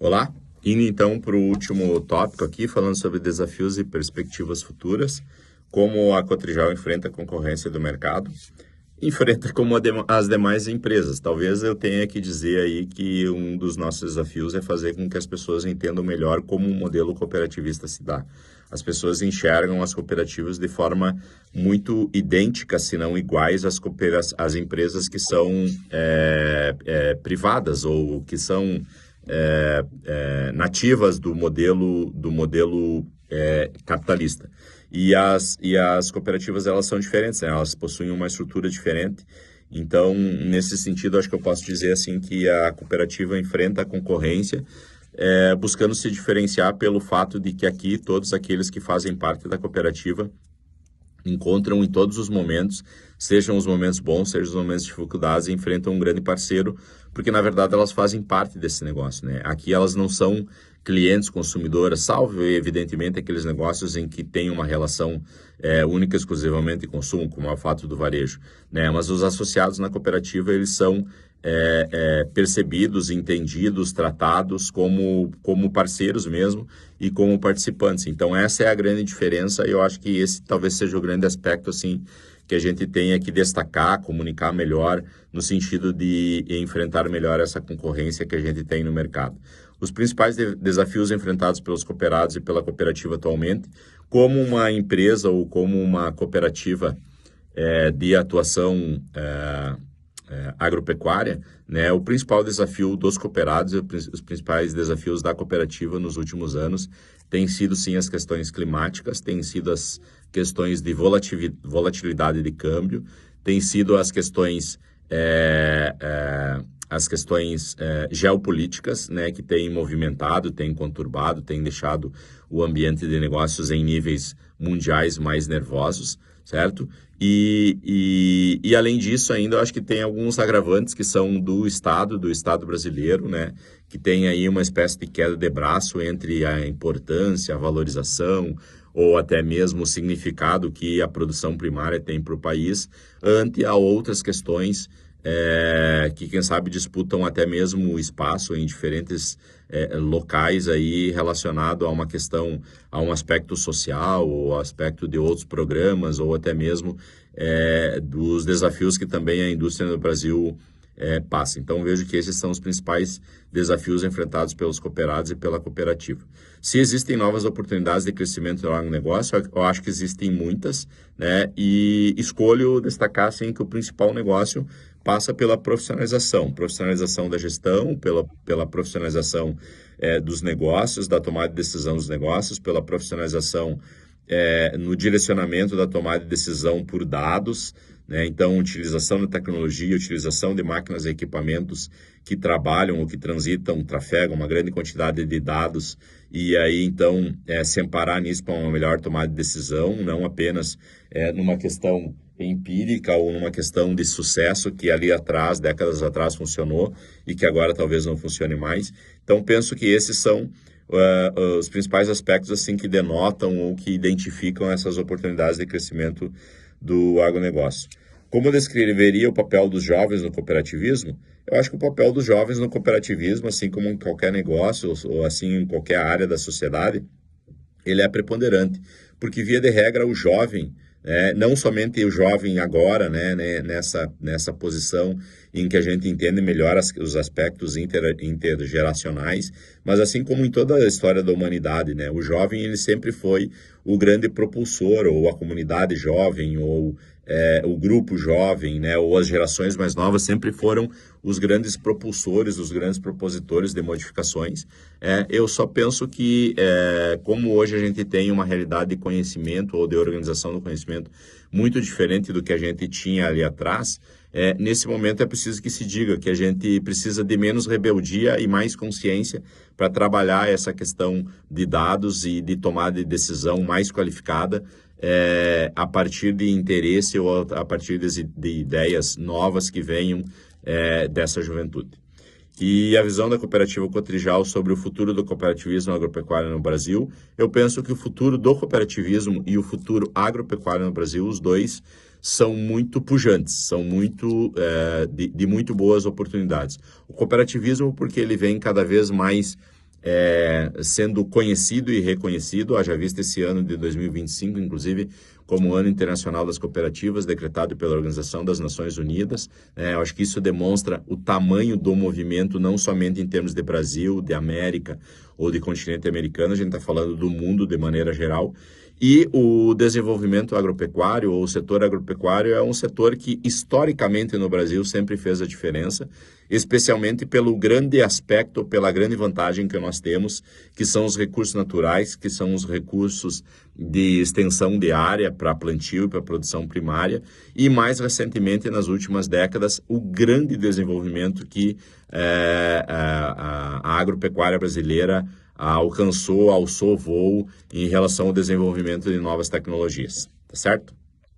Olá, indo então para o último tópico aqui, falando sobre desafios e perspectivas futuras, como a Cotrijal enfrenta a concorrência do mercado, enfrenta como as demais empresas. Talvez eu tenha que dizer aí que um dos nossos desafios é fazer com que as pessoas entendam melhor como um modelo cooperativista se dá. As pessoas enxergam as cooperativas de forma muito idêntica, se não iguais às empresas que são privadas ou que são nativas do modelo capitalista. E as cooperativas, elas são diferentes, né? Elas possuem uma estrutura diferente. Então, nesse sentido, acho que eu posso dizer assim que a cooperativa enfrenta a concorrência, buscando se diferenciar pelo fato de que aqui todos aqueles que fazem parte da cooperativa encontram em todos os momentos, sejam os momentos bons, sejam os momentos de dificuldades, enfrentam um grande parceiro, porque na verdade elas fazem parte desse negócio, né? Aqui elas não são clientes, consumidoras, salvo evidentemente aqueles negócios em que tem uma relação única exclusivamente de consumo, como é o fato do varejo, né? Mas os associados na cooperativa, eles são percebidos, entendidos, tratados como parceiros mesmo e como participantes. Então essa é a grande diferença e eu acho que esse talvez seja o grande aspecto assim que a gente tenha que destacar, comunicar melhor no sentido de enfrentar melhor essa concorrência que a gente tem no mercado. Os principais desafios enfrentados pelos cooperados e pela cooperativa atualmente, como uma empresa ou como uma cooperativa de atuação agropecuária, né? O principal desafio dos cooperados e os principais desafios da cooperativa nos últimos anos têm sido, sim, as questões climáticas, têm sido as questões de volatilidade de câmbio, têm sido as questões geopolíticas, né, que têm movimentado, têm conturbado, têm deixado o ambiente de negócios em níveis mundiais mais nervosos, certo? E além disso, ainda eu acho que tem alguns agravantes que são do Estado brasileiro, né? Que tem aí uma espécie de queda de braço entre a importância, a valorização ou até mesmo o significado que a produção primária tem para o país, ante a outras questões que, quem sabe, disputam até mesmo o espaço em diferentes locais aí relacionado a uma questão, a um aspecto social, ou aspecto de outros programas, ou até mesmo dos desafios que também a indústria no Brasil passa. Então, vejo que esses são os principais desafios enfrentados pelos cooperados e pela cooperativa. Se existem novas oportunidades de crescimento no agronegócio, eu acho que existem muitas, né? E escolho destacar, assim, que o principal negócio passa pela profissionalização da gestão, pela profissionalização dos negócios, da tomada de decisão dos negócios, pela profissionalização no direcionamento da tomada de decisão por dados, né? Então, utilização da tecnologia, utilização de máquinas e equipamentos que trabalham ou que transitam, trafegam uma grande quantidade de dados e aí, então, se amparar nisso para uma melhor tomada de decisão, não apenas numa questão empírica ou numa questão de sucesso que ali atrás, décadas atrás, funcionou e que agora talvez não funcione mais. Então, penso que esses são os principais aspectos assim que denotam ou que identificam essas oportunidades de crescimento do agronegócio. Como eu descreveria o papel dos jovens no cooperativismo? Eu acho que o papel dos jovens no cooperativismo, assim como em qualquer negócio ou assim em qualquer área da sociedade, ele é preponderante, porque via de regra o jovem, não somente o jovem agora, né, nessa posição em que a gente entende melhor os aspectos intergeracionais, mas assim como em toda a história da humanidade, né, o jovem ele sempre foi o grande propulsor, ou a comunidade jovem, ou o grupo jovem, né, ou as gerações mais novas sempre foram os grandes propulsores, os grandes propositores de modificações. Eu só penso que, como hoje a gente tem uma realidade de conhecimento ou de organização do conhecimento muito diferente do que a gente tinha ali atrás, nesse momento é preciso que se diga que a gente precisa de menos rebeldia e mais consciência para trabalhar essa questão de dados e de tomada de decisão mais qualificada, a partir de interesse ou a partir de ideias novas que venham dessa juventude. E a visão da cooperativa Cotrijal sobre o futuro do cooperativismo agropecuário no Brasil, eu penso que o futuro do cooperativismo e o futuro agropecuário no Brasil, os dois, são muito pujantes, são muito de muito boas oportunidades. O cooperativismo, porque ele vem cada vez mais sendo conhecido e reconhecido, haja vista esse ano de 2025, inclusive, como Ano Internacional das Cooperativas, decretado pela Organização das Nações Unidas. Eu acho que isso demonstra o tamanho do movimento, não somente em termos de Brasil, de América ou de continente americano, a gente está falando do mundo de maneira geral. E o desenvolvimento agropecuário, ou o setor agropecuário, é um setor que, historicamente, no Brasil, sempre fez a diferença, especialmente pelo grande aspecto, pela grande vantagem que nós temos, que são os recursos naturais, que são os recursos de extensão de área para plantio e para produção primária, e mais recentemente, nas últimas décadas, o grande desenvolvimento que a agropecuária brasileira alçou voo em relação ao desenvolvimento de novas tecnologias, tá certo?